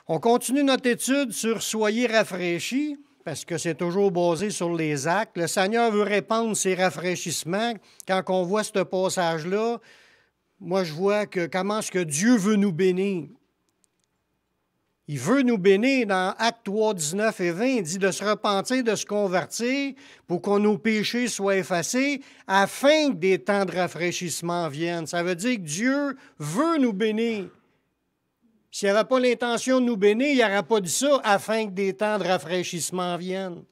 On continue notre étude sur « Soyez rafraîchis », parce que c'est toujours basé sur les actes. Le Seigneur veut répandre ses rafraîchissements. Quand on voit ce passage-là, moi, je vois comment est-ce que Dieu veut nous bénir. Il veut nous bénir dans Actes 3, 19 et 20. Il dit de se repentir, de se convertir pour que nos péchés soient effacés afin que des temps de rafraîchissement viennent. Ça veut dire que Dieu veut nous bénir. S'il n'avait pas l'intention de nous bénir, il n'aurait pas dit ça afin que des temps de rafraîchissement viennent.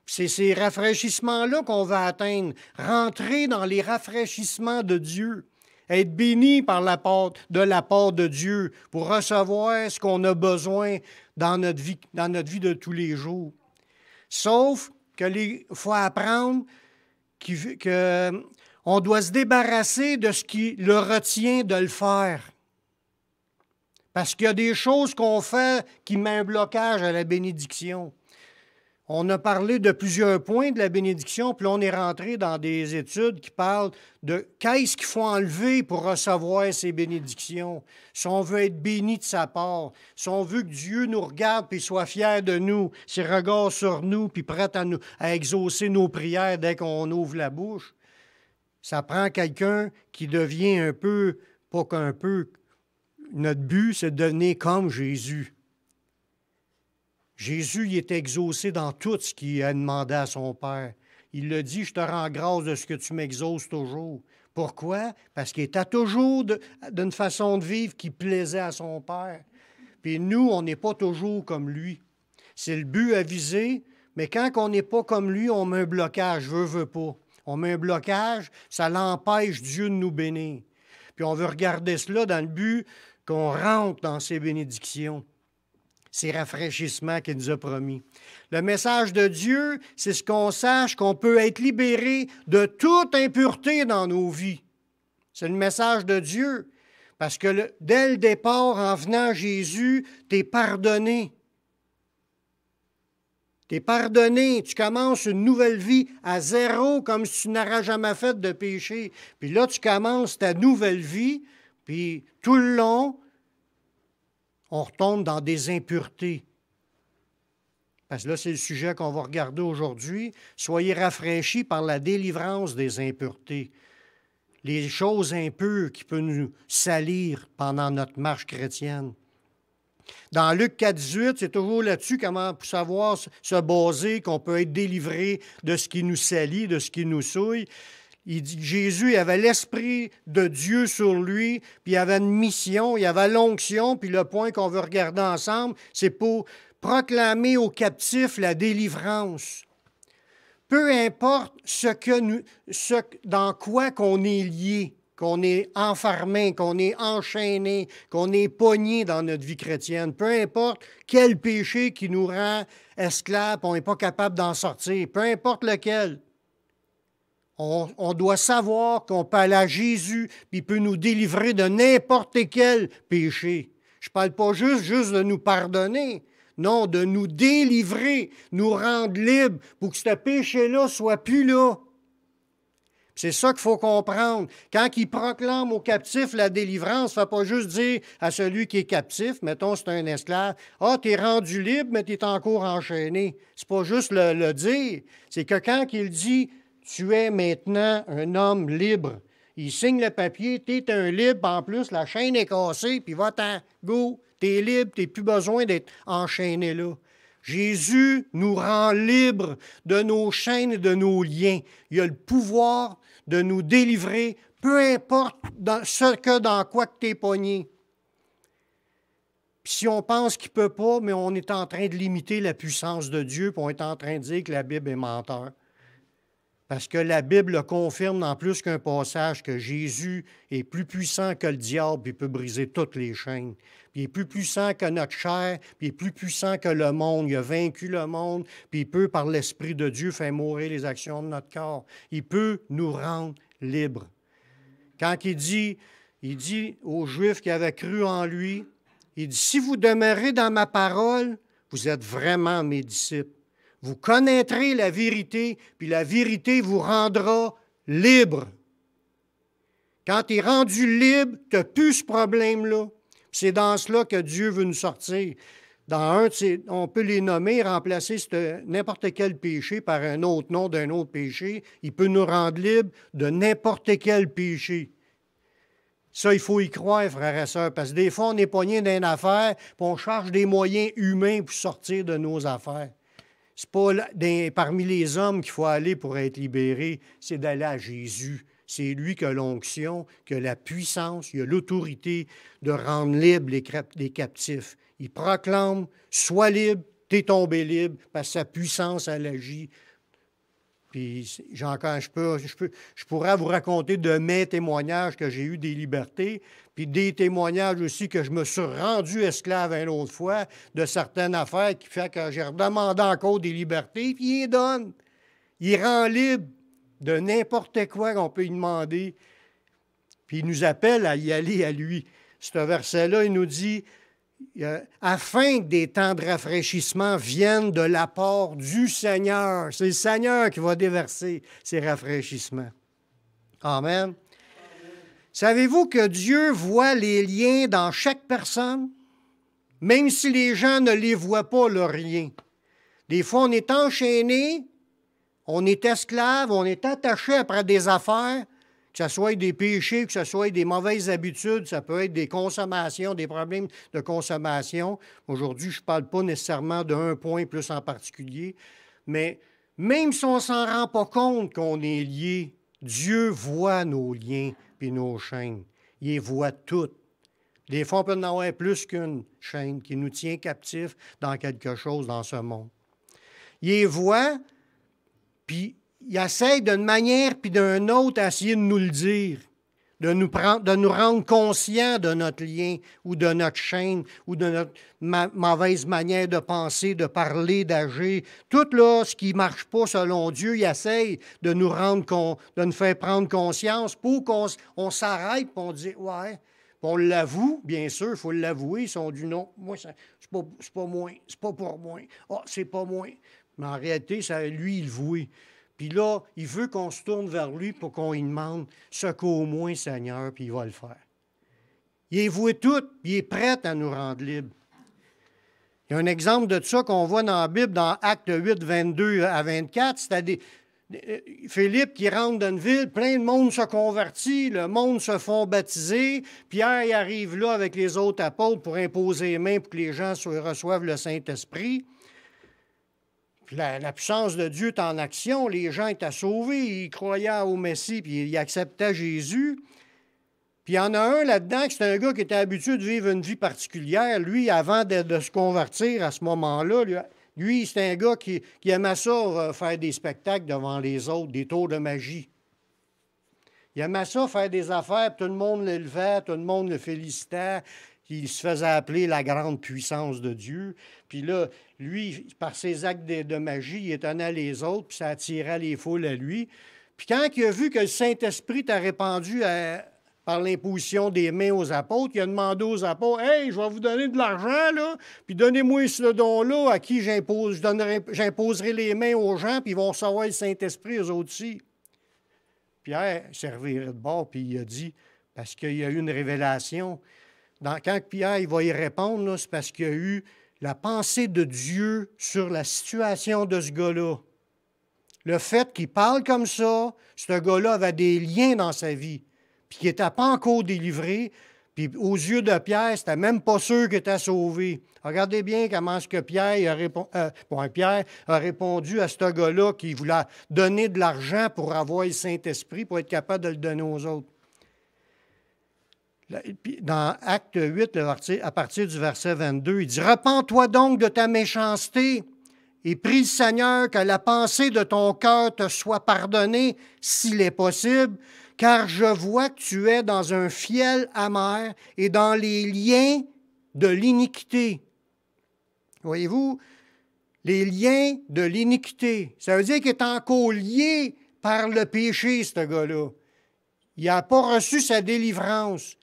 C'est ces rafraîchissements-là qu'on va atteindre. Rentrer dans les rafraîchissements de Dieu. Être béni de la part de Dieu pour recevoir ce qu'on a besoin dans notre vie de tous les jours. Sauf qu'il faut apprendre qu'on doit se débarrasser de ce qui le retient de le faire. Parce qu'il y a des choses qu'on fait qui mettent un blocage à la bénédiction. On a parlé de plusieurs points de la bénédiction, puis là, on est rentré dans des études qui parlent de qu'est-ce qu'il faut enlever pour recevoir ces bénédictions. Si on veut être béni de sa part, si on veut que Dieu nous regarde puis soit fier de nous, ses regards sur nous, puis prêt à exaucer nos prières dès qu'on ouvre la bouche, ça prend quelqu'un qui devient un peu, pas qu'un peu, notre but, c'est de devenir comme Jésus. Jésus, il est exaucé dans tout ce qu'il a demandé à son Père. Il le dit, je te rends grâce de ce que tu m'exauces toujours. Pourquoi? Parce qu'il était toujours d'une façon de vivre qui plaisait à son Père. Puis nous, on n'est pas toujours comme lui. C'est le but à viser, mais quand on n'est pas comme lui, on met un blocage, veut pas. On met un blocage, ça l'empêche Dieu de nous bénir. Puis on veut regarder cela dans le but qu'on rentre dans ses bénédictions, ces rafraîchissements qu'il nous a promis. Le message de Dieu, c'est ce qu'on sache qu'on peut être libéré de toute impureté dans nos vies. C'est le message de Dieu. Parce que dès le départ, en venant à Jésus, tu es pardonné. Tu es pardonné. Tu commences une nouvelle vie à zéro, comme si tu n'aurais jamais fait de péché. Puis là, tu commences ta nouvelle vie. Puis tout le long, on retombe dans des impuretés. Parce que là, c'est le sujet qu'on va regarder aujourd'hui. Soyez rafraîchis par la délivrance des impuretés. Les choses impures qui peuvent nous salir pendant notre marche chrétienne. Dans Luc 4, 18, c'est toujours là-dessus comment pour savoir se baser, qu'on peut être délivré de ce qui nous salit, de ce qui nous souille. Il dit Jésus avait l'Esprit de Dieu sur lui, puis il avait une mission, il avait l'onction, puis le point qu'on veut regarder ensemble, c'est pour proclamer aux captifs la délivrance. Peu importe dans quoi qu'on est lié, qu'on est enfermé, qu'on est enchaîné, qu'on est pogné dans notre vie chrétienne, peu importe quel péché qui nous rend esclaves, on n'est pas capable d'en sortir, peu importe lequel. On doit savoir qu'on peut aller à Jésus, puis il peut nous délivrer de n'importe quel péché. Je ne parle pas juste de nous pardonner, non, de nous délivrer, nous rendre libres pour que ce péché-là ne soit plus là. C'est ça qu'il faut comprendre. Quand il proclame aux captifs la délivrance, il ne faut pas juste dire à celui qui est captif, mettons c'est un esclave, « Ah, tu es rendu libre, mais tu es encore enchaîné. » C'est pas juste le dire. C'est que quand il dit « Tu es maintenant un homme libre », il signe le papier, tu es un libre, en plus, la chaîne est cassée, puis va-t'en, go, tu es libre, tu n'as plus besoin d'être enchaîné là. Jésus nous rend libres de nos chaînes et de nos liens. Il a le pouvoir de nous délivrer, peu importe dans quoi que tu es pogné. Puis si on pense qu'il ne peut pas, mais on est en train de limiter la puissance de Dieu, puis on est en train de dire que la Bible est menteur. Parce que la Bible confirme dans plus qu'un passage que Jésus est plus puissant que le diable, puis il peut briser toutes les chaînes. Puis il est plus puissant que notre chair, puis il est plus puissant que le monde. Il a vaincu le monde, puis il peut, par l'Esprit de Dieu, faire mourir les actions de notre corps. Il peut nous rendre libres. Quand il dit aux Juifs qui avaient cru en lui, il dit « Si vous demeurez dans ma parole, vous êtes vraiment mes disciples. Vous connaîtrez la vérité, puis la vérité vous rendra libre. » Quand tu es rendu libre, tu n'as plus ce problème-là. C'est dans cela que Dieu veut nous sortir. On peut les nommer, remplacer n'importe quel péché par un autre nom d'un autre péché. Il peut nous rendre libres de n'importe quel péché. Ça, il faut y croire, frères et sœurs, parce que des fois, on est pogné dans une affaire, puis on cherche des moyens humains pour sortir de nos affaires. Ce n'est pas parmi les hommes qu'il faut aller pour être libéré, c'est d'aller à Jésus. C'est lui qui a l'onction, qui a la puissance, qui a l'autorité de rendre libres les captifs. Il proclame, sois libre, t'es tombé libre, parce que sa puissance, elle agit. Puis, je pourrais vous raconter de mes témoignages que j'ai eu des libertés, puis des témoignages aussi que je me suis rendu esclave une autre fois de certaines affaires qui fait que j'ai redemandé encore des libertés, puis il les donne. Il rend libre de n'importe quoi qu'on peut lui demander. Puis il nous appelle à y aller à lui. Ce verset-là, il nous dit afin que des temps de rafraîchissement viennent de la part du Seigneur. C'est le Seigneur qui va déverser ces rafraîchissements. Amen. Savez-vous que Dieu voit les liens dans chaque personne, même si les gens ne les voient pas, leurs liens? Des fois, on est enchaîné, on est esclave, on est attaché après des affaires, que ce soit des péchés, que ce soit des mauvaises habitudes, ça peut être des consommations, des problèmes de consommation. Aujourd'hui, je ne parle pas nécessairement d'un point plus en particulier, mais même si on ne s'en rend pas compte qu'on est lié, Dieu voit nos liens et nos chaînes. Il les voit toutes. Des fois, on peut en avoir plus qu'une chaîne qui nous tient captifs dans quelque chose dans ce monde. Il les voit, puis il essaie d'une manière puis d'une autre à essayer de nous le dire, de nous rendre conscients de notre lien ou de notre chaîne ou de notre mauvaise manière de penser, de parler, d'agir. Tout là, ce qui ne marche pas selon Dieu, il essaie de nous faire prendre conscience pour qu'on s'arrête et on dit « ouais ». Puis on l'avoue, bien sûr, il faut l'avouer. Si on dit « non, moi, c'est pas moi, c'est pas pour moi, c'est pas moi ». Mais en réalité, ça, lui, il le voue. Puis là, il veut qu'on se tourne vers lui pour qu'on lui demande ce qu'au moins, Seigneur, puis il va le faire. Il est voué tout, puis il est prêt à nous rendre libres. Il y a un exemple de ça qu'on voit dans la Bible, dans Actes 8, 22 à 24. C'était Philippe qui rentre dans une ville, plein de monde se convertit, le monde se font baptiser. Pierre il arrive là avec les autres apôtres pour imposer les mains pour que les gens reçoivent le Saint-Esprit. Puis la puissance de Dieu est en action, les gens étaient sauvés, ils croyaient au Messie, puis ils acceptaient Jésus. Puis il y en a un là-dedans, c'est un gars qui était habitué de vivre une vie particulière. Lui, avant de se convertir à ce moment-là, lui, c'est un gars qui aimait ça, faire des spectacles devant les autres, des tours de magie. Il aimait ça, faire des affaires, puis tout le monde le levait, tout le monde le félicitait. Il se faisait appeler la grande puissance de Dieu. Puis là, lui, par ses actes de magie, il étonnait les autres, puis ça attirait les foules à lui. Puis quand il a vu que le Saint-Esprit t'a répandu par l'imposition des mains aux apôtres, il a demandé aux apôtres « Hey, je vais vous donner de l'argent, là, puis donnez-moi ce don-là à qui j'imposerai les mains aux gens, puis ils vont recevoir le Saint-Esprit, eux autres aussi. » Pierre servirait de bord, puis il a dit, parce qu'il y a eu une révélation, quand Pierre il va y répondre, là, c'est parce qu'il y a eu la pensée de Dieu sur la situation de ce gars-là. Le fait qu'il parle comme ça, ce gars-là avait des liens dans sa vie, puis qu'il n'était pas encore délivré, puis aux yeux de Pierre, c'était même pas sûr qu'il était sauvé. Regardez bien comment est-ce que Pierre a répondu à ce gars-là qui voulait donner de l'argent pour avoir le Saint-Esprit, pour être capable de le donner aux autres. Dans Acte 8, à partir du verset 22, il dit « Repens-toi donc de ta méchanceté et prie le Seigneur que la pensée de ton cœur te soit pardonnée, s'il est possible, car je vois que tu es dans un fiel amer et dans les liens de l'iniquité. » Voyez-vous, les liens de l'iniquité, ça veut dire qu'il est encore lié par le péché, ce gars-là. Il n'a pas reçu sa délivrance.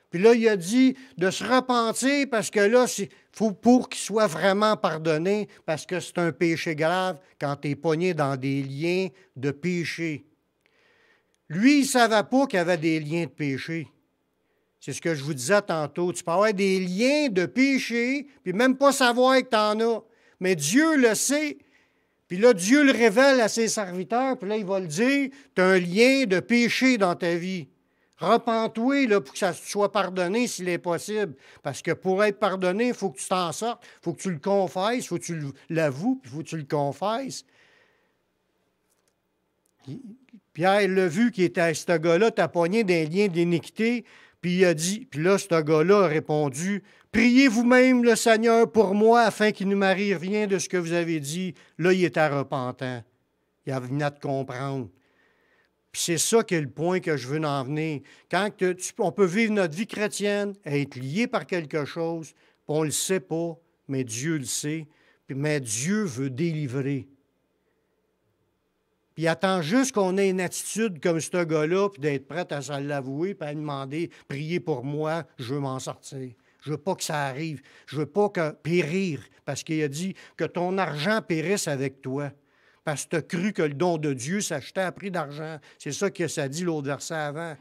Puis là, il a dit de se repentir parce que là, il faut pour qu'il soit vraiment pardonné, parce que c'est un péché grave quand tu es pogné dans des liens de péché. Lui, il ne savait pas qu'il y avait des liens de péché. C'est ce que je vous disais tantôt. Tu peux avoir des liens de péché, puis même pas savoir que tu en as. Mais Dieu le sait. Puis là, Dieu le révèle à ses serviteurs, puis là, il va le dire, tu as un lien de péché dans ta vie. Repens-toi là, pour que ça soit pardonné s'il est possible. Parce que pour être pardonné, il faut que tu t'en sortes, il faut que tu le confesses, il faut que tu l'avoues, puis il faut que tu le confesses. Pierre l'a vu qui était à ce gars-là, t'as pogné d'un lien d'iniquité, puis il a dit, puis là, ce gars-là a répondu, priez vous-même le Seigneur pour moi afin qu'il ne m'arrive rien de ce que vous avez dit. Là, il était repentant. Il venait de comprendre. Puis c'est ça qui est le point que je veux en venir. Quand on peut vivre notre vie chrétienne, être lié par quelque chose, puis on ne le sait pas, mais Dieu le sait, mais Dieu veut délivrer. Puis il attend juste qu'on ait une attitude comme ce gars-là, puis d'être prêt à se l'avouer, puis à demander, priez pour moi, je veux m'en sortir. Je veux pas que ça arrive. Je veux pas périr, parce qu'il a dit que ton argent périsse avec toi. Parce que tu as cru que le don de Dieu s'achetait à prix d'argent. C'est ça que ça dit l'autre verset avant.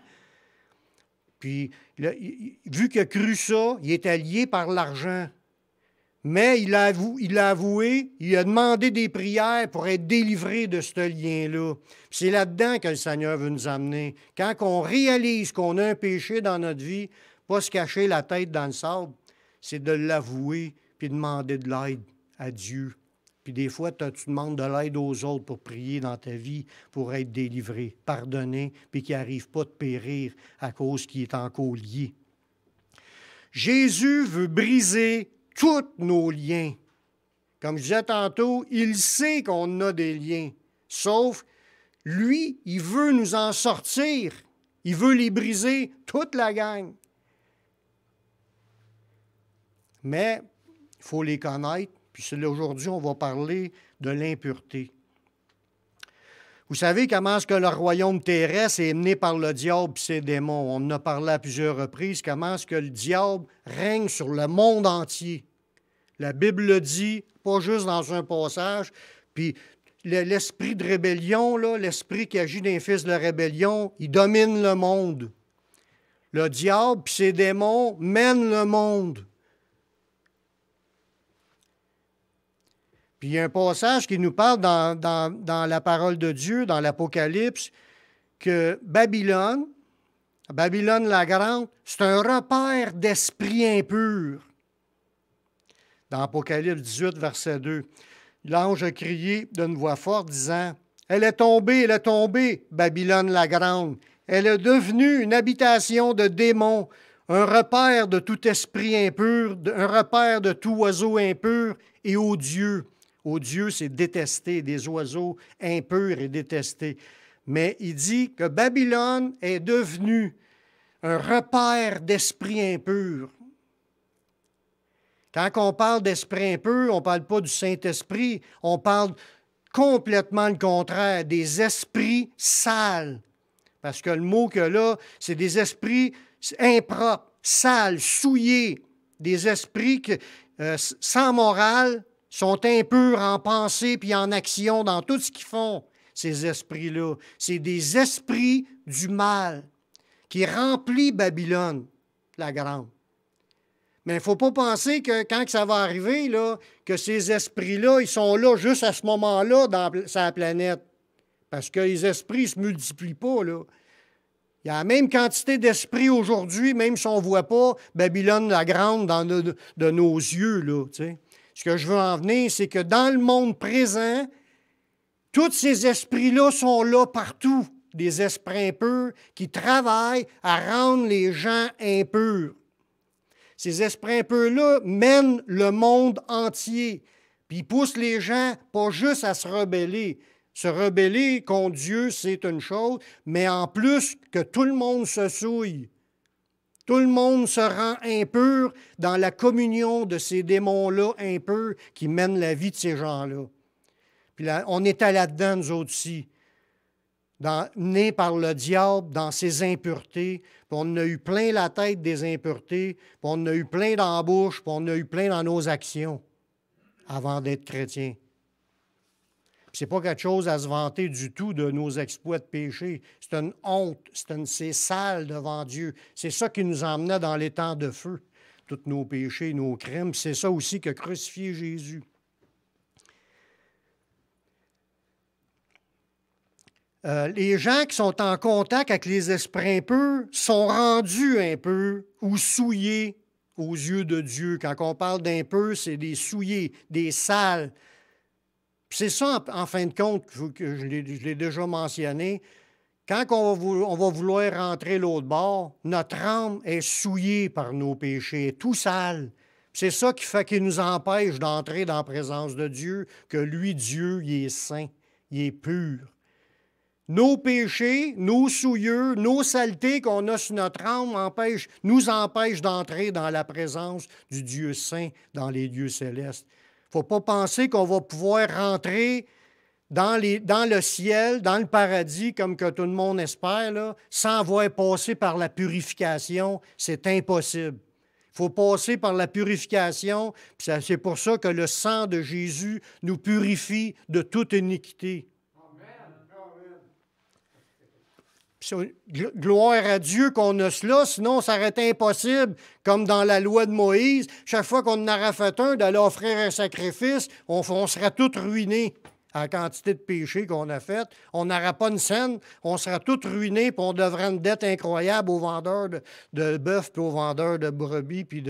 Puis, vu qu'il a cru ça, il est allié par l'argent. Mais il a avoué, il a demandé des prières pour être délivré de ce lien-là. C'est là-dedans que le Seigneur veut nous amener. Quand on réalise qu'on a un péché dans notre vie, pas se cacher la tête dans le sable, c'est de l'avouer puis demander de l'aide à Dieu. Puis des fois, tu demandes de l'aide aux autres pour prier dans ta vie, pour être délivré, pardonné, puis qu'il n'arrive pas de périr à cause qu'il est encore lié. Jésus veut briser tous nos liens. Comme je disais tantôt, il sait qu'on a des liens. Sauf, lui, il veut nous en sortir. Il veut les briser, toute la gang. Mais il faut les connaître. Puis aujourd'hui, on va parler de l'impureté. Vous savez comment est-ce que le royaume terrestre est mené par le diable et ses démons? On en a parlé à plusieurs reprises. Comment est-ce que le diable règne sur le monde entier? La Bible le dit, pas juste dans un passage. Puis l'esprit de rébellion, là, l'esprit qui agit d'un fils de rébellion, il domine le monde. Le diable et ses démons mènent le monde. Puis il y a un passage qui nous parle dans la parole de Dieu, dans l'Apocalypse, que Babylone la Grande, c'est un repère d'esprit impur. Dans Apocalypse 18, verset 2, l'ange a crié d'une voix forte, disant, « Elle est tombée, Babylone la Grande. Elle est devenue une habitation de démons, un repère de tout esprit impur, un repère de tout oiseau impur et odieux. » Odieux, c'est détesté, des oiseaux impurs et détestés. Mais il dit que Babylone est devenue un repère d'esprit impur. Quand on parle d'esprit impur, on ne parle pas du Saint-Esprit, on parle complètement le contraire, des esprits sales. Parce que le mot que là, c'est des esprits impropres, sales, souillés, des esprits sans morale, sont impurs en pensée puis en action dans tout ce qu'ils font, ces esprits-là. C'est des esprits du mal qui remplissent Babylone, la Grande. Mais il ne faut pas penser que quand ça va arriver, là, que ces esprits-là, ils sont là juste à ce moment-là sur la planète. Parce que les esprits ne se multiplient pas, là. Il y a la même quantité d'esprits aujourd'hui, même si on ne voit pas Babylone la Grande de nos yeux, là, tu sais. Ce que je veux en venir, c'est que dans le monde présent, tous ces esprits-là sont là partout. Des esprits impurs qui travaillent à rendre les gens impurs. Ces esprits impurs-là mènent le monde entier. Puis ils poussent les gens pas juste à se rebeller. Se rebeller contre Dieu, c'est une chose, mais en plus que tout le monde se souille. Tout le monde se rend impur dans la communion de ces démons-là impurs qui mènent la vie de ces gens-là. Puis là, on était là-dedans, nous autres aussi, nés par le diable dans ses impuretés. Puis on a eu plein la tête des impuretés, puis on a eu plein dans la bouche, puis on a eu plein dans nos actions avant d'être chrétiens. Ce n'est pas quelque chose à se vanter du tout de nos exploits de péché. C'est une honte, c'est sale devant Dieu. C'est ça qui nous emmenait dans les temps de feu, tous nos péchés, nos crimes. C'est ça aussi que crucifié Jésus. Les gens qui sont en contact avec les esprits impurs sont rendus impurs ou souillés aux yeux de Dieu. Quand on parle d'impurs, c'est des souillés, des sales. C'est ça, en fin de compte, que je l'ai déjà mentionné. Quand on va vouloir rentrer l'autre bord, notre âme est souillée par nos péchés, tout sale. C'est ça qui fait qu'il nous empêche d'entrer dans la présence de Dieu, que lui, Dieu, il est saint, il est pur. Nos péchés, nos souillures, nos saletés qu'on a sur notre âme nous empêchent d'entrer dans la présence du Dieu saint, dans les lieux célestes. Il ne faut pas penser qu'on va pouvoir rentrer dans le ciel, dans le paradis, comme que tout le monde espère, là, sans avoir passé par la purification. C'est impossible. Il faut passer par la purification. C'est pour ça que le sang de Jésus nous purifie de toute iniquité. Gloire à Dieu qu'on a cela, sinon ça aurait été impossible, comme dans la loi de Moïse, chaque fois qu'on en aurait fait un, d'aller offrir un sacrifice, on serait tout ruiné à la quantité de péché qu'on a fait. On n'aurait pas une scène, on serait tout ruiné, puis on devrait une dette incroyable aux vendeurs de bœuf, puis aux vendeurs de brebis, puis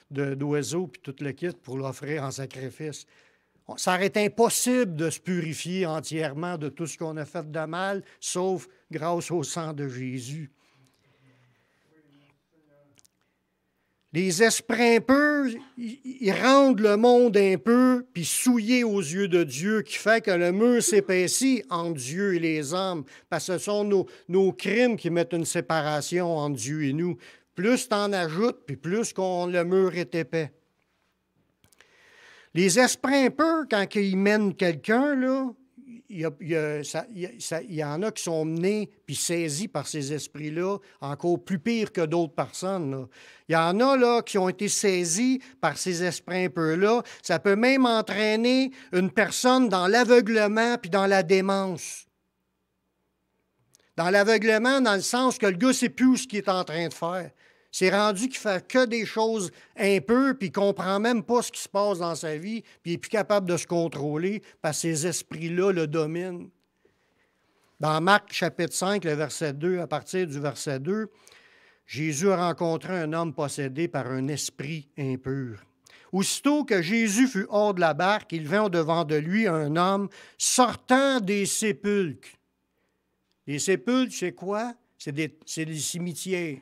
d'oiseaux, puis tout le kit pour l'offrir en sacrifice. Ça aurait été impossible de se purifier entièrement de tout ce qu'on a fait de mal, sauf grâce au sang de Jésus. Les esprits impurs, ils rendent le monde impur, puis souillé aux yeux de Dieu, qui fait que le mur s'épaissit entre Dieu et les hommes, parce que ce sont nos crimes qui mettent une séparation entre Dieu et nous. Plus tu en ajoutes, puis plus le mur est épais. Les esprits impurs, quand ils mènent quelqu'un, là, il y en a qui sont menés puis saisis par ces esprits-là, encore plus pire que d'autres personnes. Là. Il y en a là, qui ont été saisis par ces esprits impurs-là. Ça peut même entraîner une personne dans l'aveuglement puis dans la démence. Dans l'aveuglement, dans le sens que le gars ne sait plus ce qu'il est en train de faire. C'est rendu qu'il fait que des choses impures, puis il ne comprend même pas ce qui se passe dans sa vie, puis il n'est plus capable de se contrôler parce que ces esprits-là le dominent. Dans Marc chapitre 5, le verset 2, à partir du verset 2, Jésus a rencontré un homme possédé par un esprit impur. Aussitôt que Jésus fut hors de la barque, il vint au-devant de lui un homme sortant des sépulcres. Les sépulcres, c'est quoi? C'est des cimetières.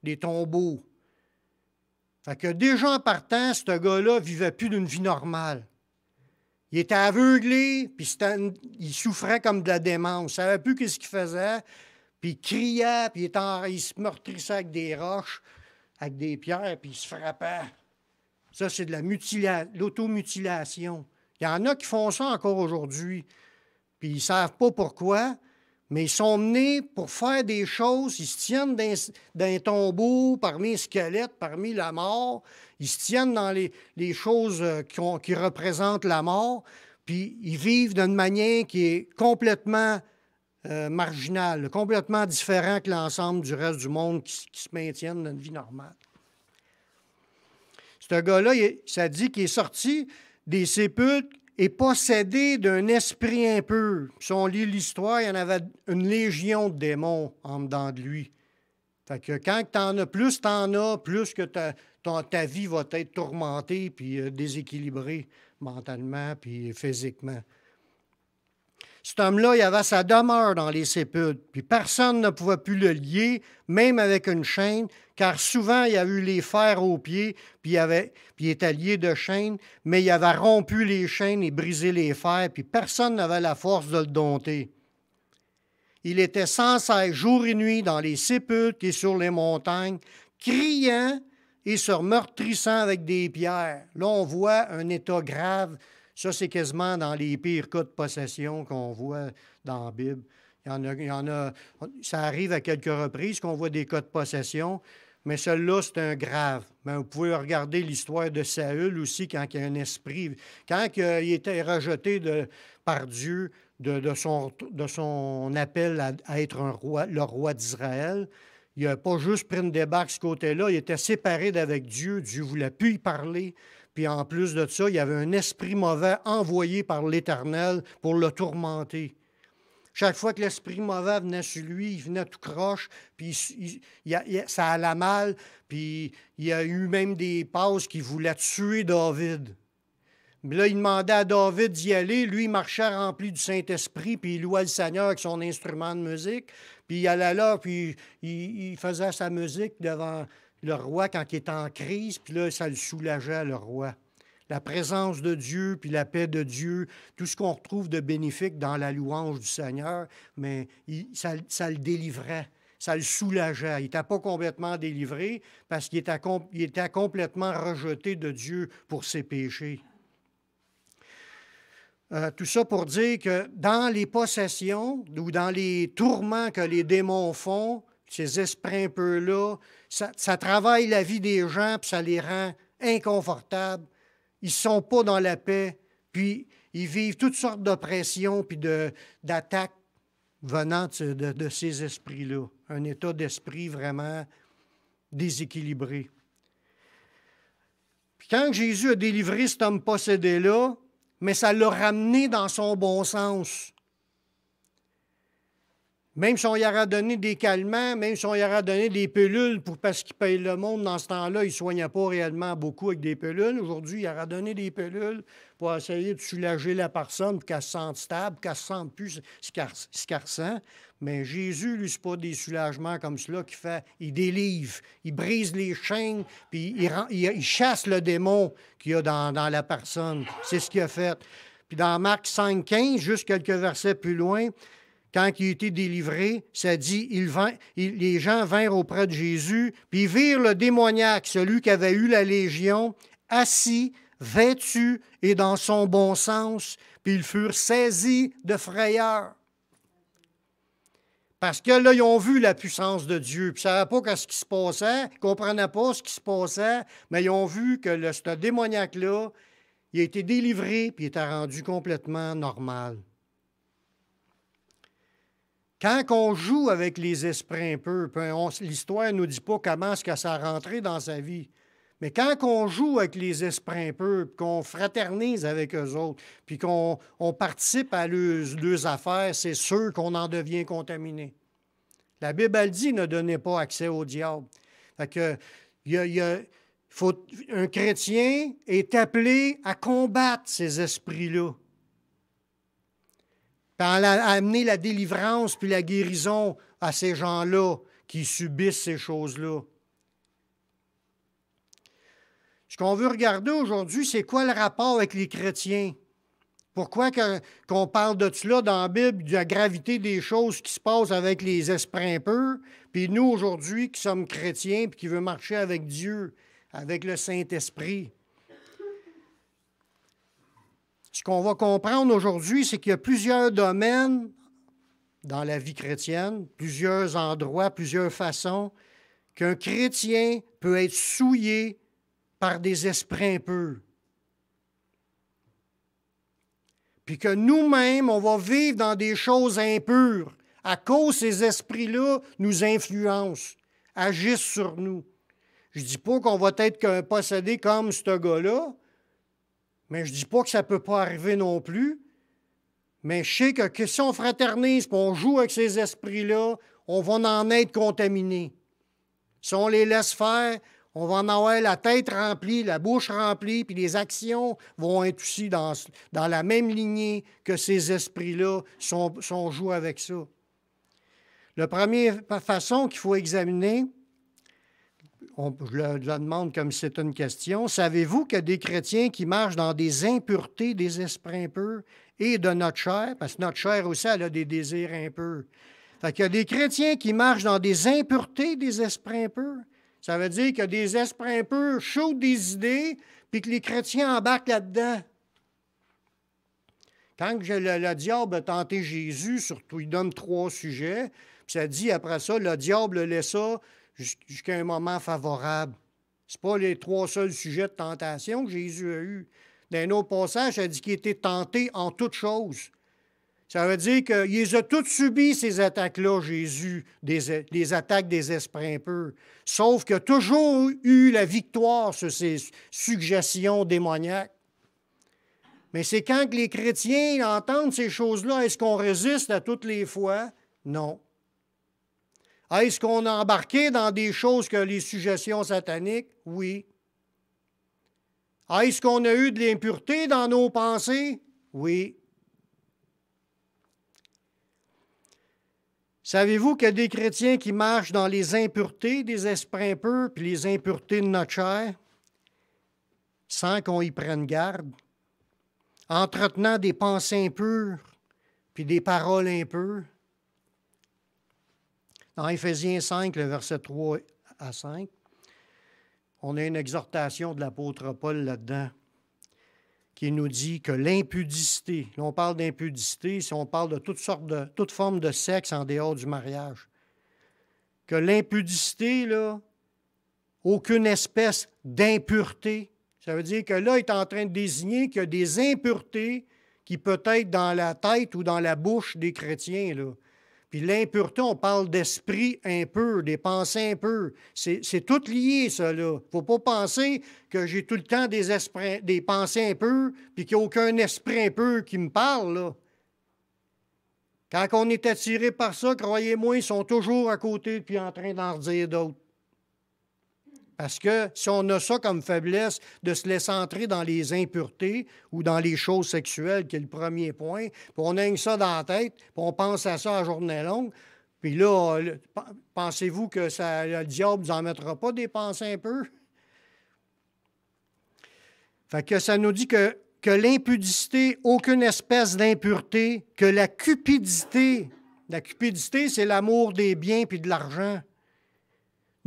Des tombeaux. Fait que déjà en partant, ce gars-là ne vivait plus d'une vie normale. Il était aveuglé, puis il souffrait comme de la démence. Il ne savait plus ce qu'il faisait, puis il criait, puis il se meurtrissait avec des roches, avec des pierres, puis il se frappait. Ça, c'est de l'automutilation. Il y en a qui font ça encore aujourd'hui, puis ils ne savent pas pourquoi. Mais ils sont menés pour faire des choses, ils se tiennent d'un tombeau, parmi les squelettes, parmi la mort, ils se tiennent dans les choses qui représentent la mort, puis ils vivent d'une manière qui est complètement marginale, complètement différente que l'ensemble du reste du monde qui se maintiennent dans une vie normale. Ce gars-là, ça dit qu'il est sorti des sépulcres est possédé d'un esprit impur. Si on lit l'histoire, il y en avait une légion de démons en dedans de lui. Fait que quand t'en as, plus que ta vie va être tourmentée puis déséquilibrée mentalement puis physiquement. Cet homme-là, il avait sa demeure dans les sépulcres, puis personne ne pouvait plus le lier, même avec une chaîne, car souvent, il avait eu les fers aux pieds, puis il était lié de chaînes, mais il avait rompu les chaînes et brisé les fers, puis personne n'avait la force de le dompter. Il était sans cesse, jour et nuit, dans les sépulcres et sur les montagnes, criant et se meurtrissant avec des pierres. Là, on voit un état grave. Ça, c'est quasiment dans les pires cas de possession qu'on voit dans la Bible. Il y en a, ça arrive à quelques reprises qu'on voit des cas de possession. mais celui-là, c'est un grave. Mais vous pouvez regarder l'histoire de Saül aussi, quand il y a un esprit. Quand il était rejeté par Dieu de son appel à être un roi, le roi d'Israël, il n'a pas juste pris une débarque de ce côté-là, il était séparé d'avec Dieu. Dieu ne voulait plus y parler. Puis en plus de ça, il y avait un esprit mauvais envoyé par l'Éternel pour le tourmenter. Chaque fois que l'esprit mauvais venait sur lui, il venait tout croche, puis ça allait mal, puis il y a eu même des passes qui voulaient tuer David. Mais là, il demandait à David d'y aller. Lui, il marchait rempli du Saint-Esprit, puis il louait le Seigneur avec son instrument de musique. Puis il allait là, puis il faisait sa musique devant le roi quand il était en crise, puis là, ça le soulageait, le roi. La présence de Dieu, puis la paix de Dieu, tout ce qu'on retrouve de bénéfique dans la louange du Seigneur, mais ça le délivrait, ça le soulageait. Il n'était pas complètement délivré parce qu'il était complètement rejeté de Dieu pour ses péchés. Tout ça pour dire que dans les possessions ou dans les tourments que les démons font, ces esprits un peu-là, ça travaille la vie des gens, puis ça les rend inconfortables. Ils ne sont pas dans la paix, puis ils vivent toutes sortes d'oppressions puis d'attaques venant de ces esprits-là. Un état d'esprit vraiment déséquilibré. Puis quand Jésus a délivré cet homme possédé-là, mais ça l'a ramené dans son bon sens. Même si on y aurait donné des calmants, même si on y aurait donné des pilules parce qu'il paye le monde, dans ce temps-là, il ne soignait pas réellement beaucoup avec des pilules. Aujourd'hui, il aurait donné des pilules pour essayer de soulager la personne, pour qu'elle se sente stable, qu'elle ne se sente plus ce qu'elle ressent. Mais Jésus, lui, ce n'est pas des soulagements comme cela qu'il fait. Il délivre, il brise les chaînes, puis il chasse le démon qu'il y a dans la personne. C'est ce qu'il a fait. Puis dans Marc 5,15, juste quelques versets plus loin, quand il a été délivré, ça dit, les gens vinrent auprès de Jésus, puis ils virent le démoniaque, celui qui avait eu la légion, assis, vêtu et dans son bon sens, puis ils furent saisis de frayeur. Parce que là, ils ont vu la puissance de Dieu, puis ils ne savaient pas ce qui se passait, ils ne comprenaient pas ce qui se passait, mais ils ont vu que ce démoniaque-là, il a été délivré, puis il était rendu complètement normal. Quand on joue avec les esprits un peu, l'histoire ne nous dit pas comment est-ce que ça a rentré dans sa vie. Mais quand on joue avec les esprits un peu, qu'on fraternise avec eux autres, puis qu'on participe à leurs affaires, c'est sûr qu'on en devient contaminé. La Bible, elle dit, ne donnez pas accès au diable. Fait que, un chrétien est appelé à combattre ces esprits-là. Puis à amener la délivrance puis la guérison à ces gens-là qui subissent ces choses-là. Ce qu'on veut regarder aujourd'hui, c'est quoi le rapport avec les chrétiens? Pourquoi qu'on parle de cela dans la Bible, de la gravité des choses qui se passent avec les esprits impurs, puis nous, aujourd'hui, qui sommes chrétiens puis qui veulent marcher avec Dieu, avec le Saint-Esprit? Ce qu'on va comprendre aujourd'hui, c'est qu'il y a plusieurs domaines dans la vie chrétienne, plusieurs endroits, plusieurs façons, qu'un chrétien peut être souillé par des esprits impurs. Puis que nous-mêmes, on va vivre dans des choses impures à cause ces esprits-là nous influencent, agissent sur nous. Je ne dis pas qu'on va être possédé comme ce gars-là, mais je ne dis pas que ça ne peut pas arriver non plus. Mais je sais que si on fraternise et on joue avec ces esprits-là, on va en être contaminé. Si on les laisse faire, on va en avoir la tête remplie, la bouche remplie, puis les actions vont être aussi dans la même lignée que ces esprits-là si on joue avec ça. La première façon qu'il faut examiner, je le demande comme si c'était une question. Savez-vous qu'il y a des chrétiens qui marchent dans des impuretés des esprits impurs et de notre chair? Parce que notre chair aussi, elle a des désirs impurs. Fait qu'il y a des chrétiens qui marchent dans des impuretés des esprits impurs. Ça veut dire qu'il y a des esprits impurs chauds des idées, puis que les chrétiens embarquent là-dedans. Quand le diable a tenté Jésus, surtout, il donne 3 sujets, puis ça dit après ça, le diable le laissa jusqu'à un moment favorable. Ce n'est pas les 3 seuls sujets de tentation que Jésus a eus. Dans un autre passage, ça dit qu'il était tenté en toutes choses. Ça veut dire qu'il les a toutes subies, ces attaques-là, Jésus, des attaques des esprits impurs. Sauf qu'il a toujours eu la victoire sur ces suggestions démoniaques. Mais c'est quand les chrétiens entendent ces choses-là, est-ce qu'on résiste à toutes les fois? Non. Est-ce qu'on a embarqué dans des choses que les suggestions sataniques? Oui. Est-ce qu'on a eu de l'impureté dans nos pensées? Oui. Savez-vous qu'il y a des chrétiens qui marchent dans les impuretés des esprits impurs puis les impuretés de notre chair sans qu'on y prenne garde, entretenant des pensées impures puis des paroles impures? Dans Éphésiens 5, le verset 3 à 5, on a une exhortation de l'apôtre Paul là-dedans qui nous dit que l'impudicité, là on parle d'impudicité, si on parle de toute forme de sexe en dehors du mariage, que l'impudicité, là, aucune espèce d'impureté, ça veut dire que là, il est en train de désigner qu'il y a des impuretés qui peuvent être dans la tête ou dans la bouche des chrétiens, là. Puis l'impureté, on parle d'esprit impur, des pensées impures. C'est tout lié, ça, là. Il ne faut pas penser que j'ai tout le temps des pensées impures puis qu'il n'y a aucun esprit impur qui me parle, là. Quand on est attiré par ça, croyez-moi, ils sont toujours à côté puis en train d'en redire d'autres. Parce que si on a ça comme faiblesse de se laisser entrer dans les impuretés ou dans les choses sexuelles, qui est le premier point, puis on a ça dans la tête, puis on pense à ça à journée longue, puis là, pensez-vous que le diable ne nous en mettra pas des pensées un peu? Fait que ça nous dit que l'impudicité, aucune espèce d'impureté, que la cupidité, c'est l'amour des biens puis de l'argent,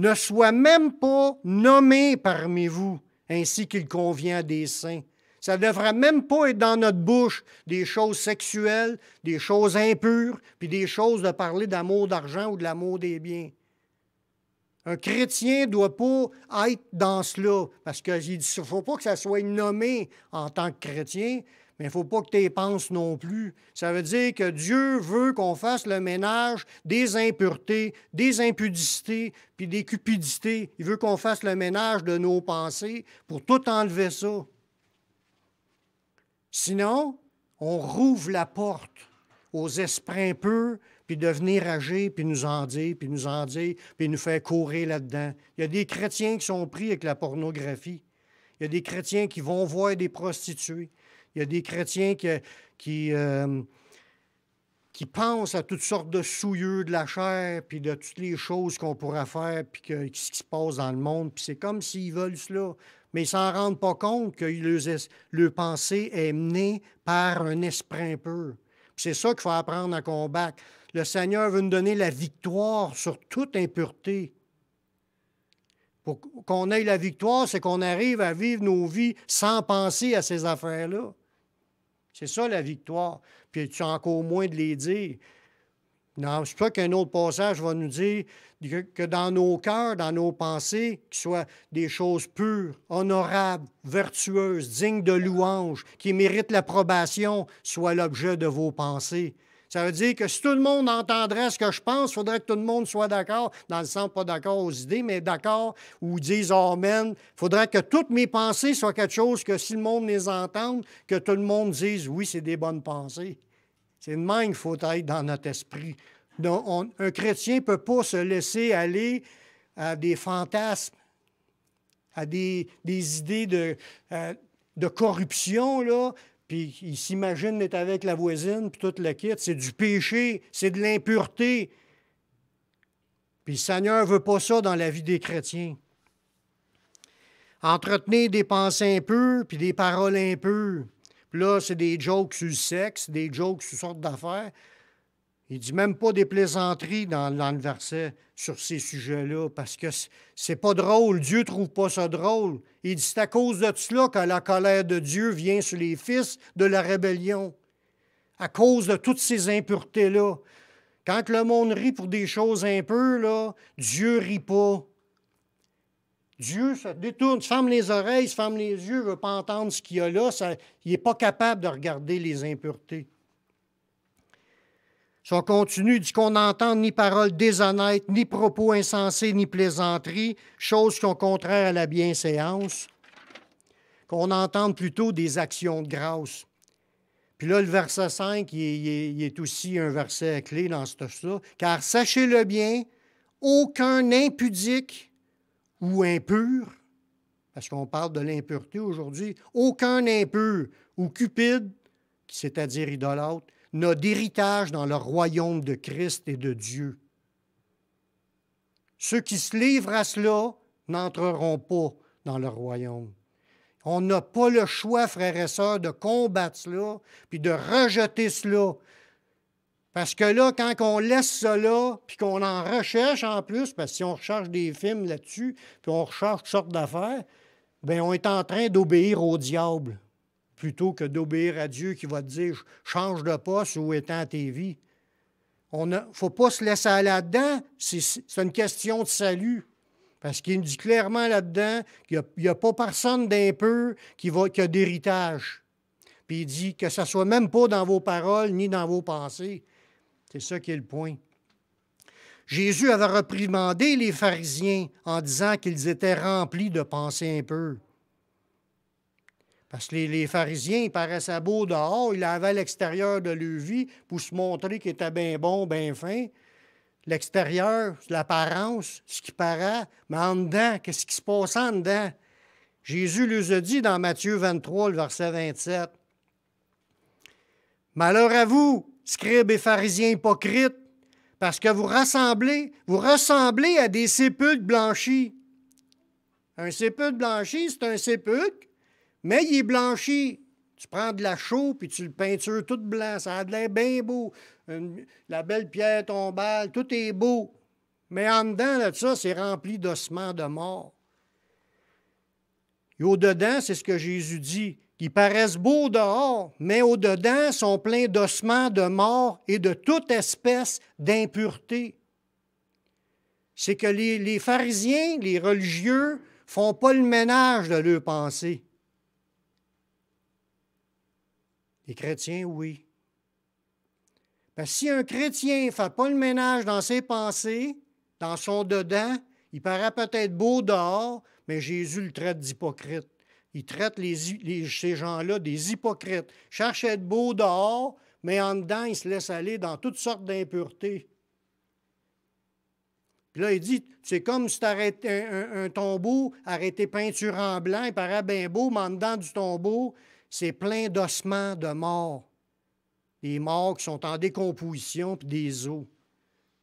ne soit même pas nommé parmi vous, ainsi qu'il convient des saints. Ça ne devrait même pas être dans notre bouche des choses sexuelles, des choses impures, puis des choses de parler d'amour d'argent ou de l'amour des biens. Un chrétien ne doit pas être dans cela, parce qu'il ne faut pas que ça soit nommé en tant que chrétien, mais il ne faut pas que tu y penses non plus. Ça veut dire que Dieu veut qu'on fasse le ménage des impuretés, des impudicités, puis des cupidités. Il veut qu'on fasse le ménage de nos pensées pour tout enlever ça. Sinon, on rouvre la porte aux esprits impurs, puis de venir agir, puis nous en dire, puis nous faire courir là-dedans. Il y a des chrétiens qui sont pris avec la pornographie. Il y a des chrétiens qui vont voir des prostituées. Il y a des chrétiens qui pensent à toutes sortes de souillures de la chair, puis de toutes les choses qu'on pourrait faire, puis ce qui se passe dans le monde. Puis c'est comme s'ils veulent cela. Mais ils ne s'en rendent pas compte que leur pensée est menée par un esprit impur. Puis c'est ça qu'il faut apprendre à combattre. Le Seigneur veut nous donner la victoire sur toute impureté. Pour qu'on ait la victoire, c'est qu'on arrive à vivre nos vies sans penser à ces affaires-là. C'est ça la victoire. Puis tu as encore moins de les dire. Non, c'est pas qu'un autre passage va nous dire que dans nos cœurs, dans nos pensées, qu'il soit des choses pures, honorables, vertueuses, dignes de louange, qui méritent l'approbation, soit l'objet de vos pensées. Ça veut dire que si tout le monde entendrait ce que je pense, il faudrait que tout le monde soit d'accord, dans le sens pas d'accord aux idées, mais d'accord ou disent Amen. Il faudrait que toutes mes pensées soient quelque chose que si le monde les entende, que tout le monde dise oui, c'est des bonnes pensées. C'est de même qu'il faut être dans notre esprit. Donc, un chrétien ne peut pas se laisser aller à des fantasmes, à des idées de corruption, là, puis il s'imagine d'être avec la voisine, puis tout le kit. C'est du péché, c'est de l'impureté. Puis le Seigneur ne veut pas ça dans la vie des chrétiens. Entretenez des pensées impures, puis des paroles impures. Puis là, c'est des jokes sur le sexe, des jokes sur toutes sortes d'affaires. Il ne dit même pas des plaisanteries dans le verset sur ces sujets-là, parce que c'est pas drôle. Dieu ne trouve pas ça drôle. Il dit c'est à cause de cela que la colère de Dieu vient sur les fils de la rébellion. À cause de toutes ces impuretés-là. Quand le monde rit pour des choses un peu, là, Dieu rit pas. Dieu se détourne, se ferme les oreilles, se ferme les yeux, ne veut pas entendre ce qu'il y a là. Il n'est pas capable de regarder les impuretés. Si on continue, il dit qu'on n'entend ni paroles déshonnêtes, ni propos insensés, ni plaisanteries, choses qui sont contraires à la bienséance, qu'on entende plutôt des actions de grâce. Puis là, le verset 5, il est aussi un verset clé dans ce ça. Car sachez-le bien, aucun impudique ou impur, parce qu'on parle de l'impureté aujourd'hui, aucun impur ou cupide, c'est-à-dire idolâtre, n'a d'héritage dans le royaume de Christ et de Dieu. Ceux qui se livrent à cela n'entreront pas dans le royaume. On n'a pas le choix, frères et sœurs, de combattre cela, puis de rejeter cela. Parce que là, quand on laisse cela, puis qu'on en recherche en plus, parce que si on recherche des films là-dessus, puis on recherche toutes sortes d'affaires, bien, on est en train d'obéir au diable, plutôt que d'obéir à Dieu qui va te dire « change de poste ou étends tes vies ». Il ne faut pas se laisser aller là-dedans, c'est une question de salut. Parce qu'il dit clairement là-dedans qu'il n'y a pas personne d'impur qui a d'héritage. Puis il dit que ça ne soit même pas dans vos paroles ni dans vos pensées. C'est ça qui est le point. Jésus avait réprimandé les pharisiens en disant qu'ils étaient remplis de pensées impures. Parce que les pharisiens, ils paraissaient beaux dehors, ils avaient l'extérieur de leur vie pour se montrer qu'ils étaient bien bons, bien fins. L'extérieur, l'apparence, ce qui paraît, mais en dedans, qu'est-ce qui se passe en dedans? Jésus leur a dit dans Matthieu 23, le verset 27, « Malheur à vous, scribes et pharisiens hypocrites, parce que vous ressemblez à des sépulcres blanchis. » Un sépulcre blanchi, c'est un sépulcre, mais il est blanchi. Tu prends de la chaux puis tu le peintures tout blanc. Ça a l'air bien beau. La belle pierre tombale, tout est beau. Mais en dedans de ça, c'est rempli d'ossements de mort. Et au-dedans, c'est ce que Jésus dit. Ils paraissent beaux dehors, mais au-dedans sont pleins d'ossements de mort et de toute espèce d'impureté. C'est que les pharisiens, les religieux, ne font pas le ménage de leurs pensées. Les chrétiens, oui. Parce que si un chrétien ne fait pas le ménage dans ses pensées, dans son dedans, il paraît peut-être beau dehors, mais Jésus le traite d'hypocrite. Il traite ces gens-là des hypocrites. Ils cherchent à être beau dehors, mais en dedans, ils se laissent aller dans toutes sortes d'impuretés. Puis là, il dit, c'est comme si tu arrêtais un tombeau, arrêté peinture en blanc, il paraît bien beau, mais en dedans du tombeau, c'est plein d'ossements de morts. Des morts qui sont en décomposition, puis des os.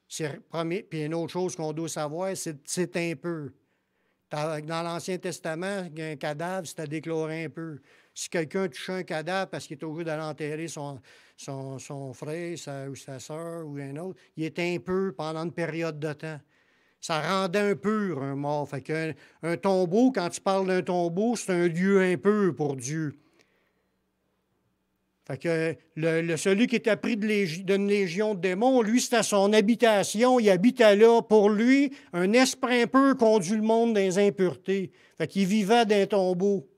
Puis une autre chose qu'on doit savoir, c'est un peu. Dans l'Ancien Testament, un cadavre, c'était déclaré un peu. Si quelqu'un touche un cadavre parce qu'il est obligé d'aller enterrer son frère ou sa soeur ou un autre, il est impur pendant une période de temps. Ça rendait impur un mort. Fait qu'un tombeau, quand tu parles d'un tombeau, c'est un lieu impur pour Dieu. Fait que celui qui était pris d'une légion de démons, lui, c'était son habitation. Il habitait là. Pour lui, un esprit impur conduit le monde dans les impuretés. Fait qu'il vivait dans un tombeau.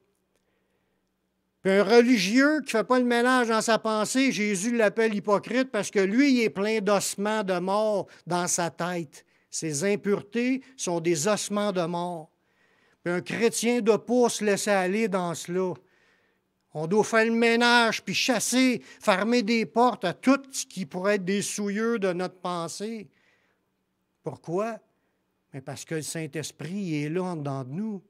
Puis un religieux qui ne fait pas le ménage dans sa pensée, Jésus l'appelle hypocrite parce que lui, il est plein d'ossements de mort dans sa tête. Ses impuretés sont des ossements de mort. Puis un chrétien ne doit pas se laisser aller dans cela. On doit faire le ménage, puis chasser, fermer des portes à tout ce qui pourrait être des souillures de notre pensée. Pourquoi? Mais parce que le Saint-Esprit est là en dedans de nous.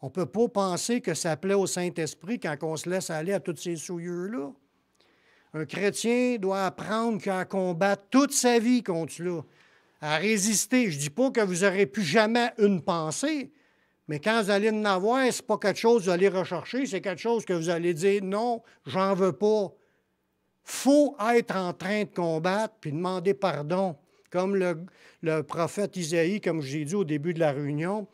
On ne peut pas penser que ça plaît au Saint-Esprit quand on se laisse aller à toutes ces souillures-là. Un chrétien doit apprendre qu'à combattre toute sa vie contre cela, à résister. Je ne dis pas que vous n'aurez plus jamais une pensée, mais quand vous allez en avoir, ce n'est pas quelque chose que vous allez rechercher, c'est quelque chose que vous allez dire « Non, j'en veux pas ». Il faut être en train de combattre puis demander pardon. Comme le prophète Isaïe, comme j'ai dit au début de la réunion,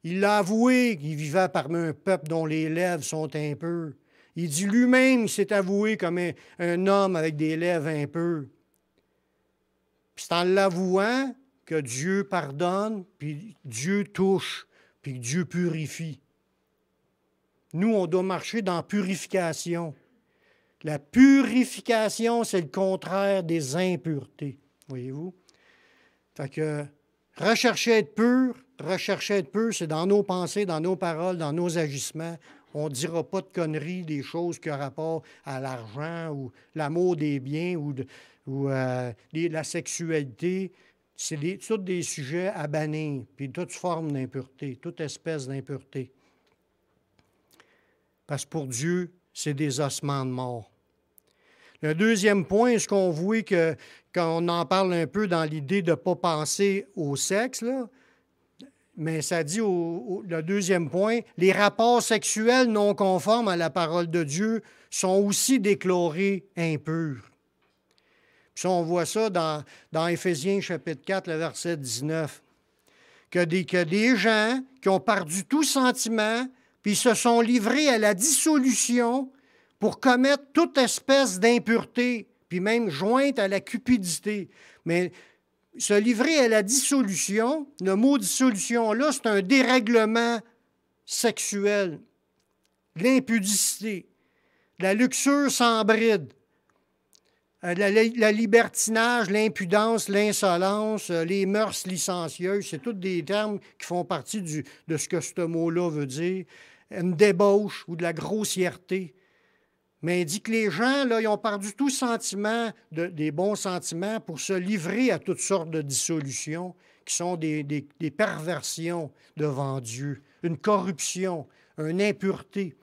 il a avoué qu'il vivait parmi un peuple dont les lèvres sont impures. Il dit lui-même qu'il s'est avoué comme un homme avec des lèvres impures. Puis c'est en l'avouant que Dieu pardonne, puis Dieu touche, puis Dieu purifie. Nous, on doit marcher dans la purification. La purification, c'est le contraire des impuretés. Voyez-vous? Fait que rechercher à être pur, c'est dans nos pensées, dans nos paroles, dans nos agissements. On ne dira pas de conneries, des choses qui ont rapport à l'argent ou l'amour des biens ou la sexualité. C'est tous des sujets à bannir, puis toute forme d'impureté, toute espèce d'impureté. Parce que pour Dieu, c'est des ossements de mort. Le deuxième point, ce qu'on voit que, quand on en parle un peu dans l'idée de ne pas penser au sexe, là, mais ça dit le deuxième point, les rapports sexuels non conformes à la parole de Dieu sont aussi déclarés impurs. Puis ça, on voit ça dans Éphésiens chapitre 4, le verset 19. Que des gens qui ont perdu tout sentiment, puis se sont livrés à la dissolution pour commettre toute espèce d'impureté, puis même jointe à la cupidité. Mais se livrer à la dissolution, le mot dissolution là, c'est un dérèglement sexuel, l'impudicité, la luxure sans bride, la libertinage, l'impudence, l'insolence, les mœurs licencieuses, c'est tous des termes qui font partie de ce que ce mot-là veut dire, une débauche ou de la grossièreté. Mais il dit que les gens, là, ils ont perdu tout sentiment, des bons sentiments pour se livrer à toutes sortes de dissolutions qui sont des perversions devant Dieu, une corruption, une impureté.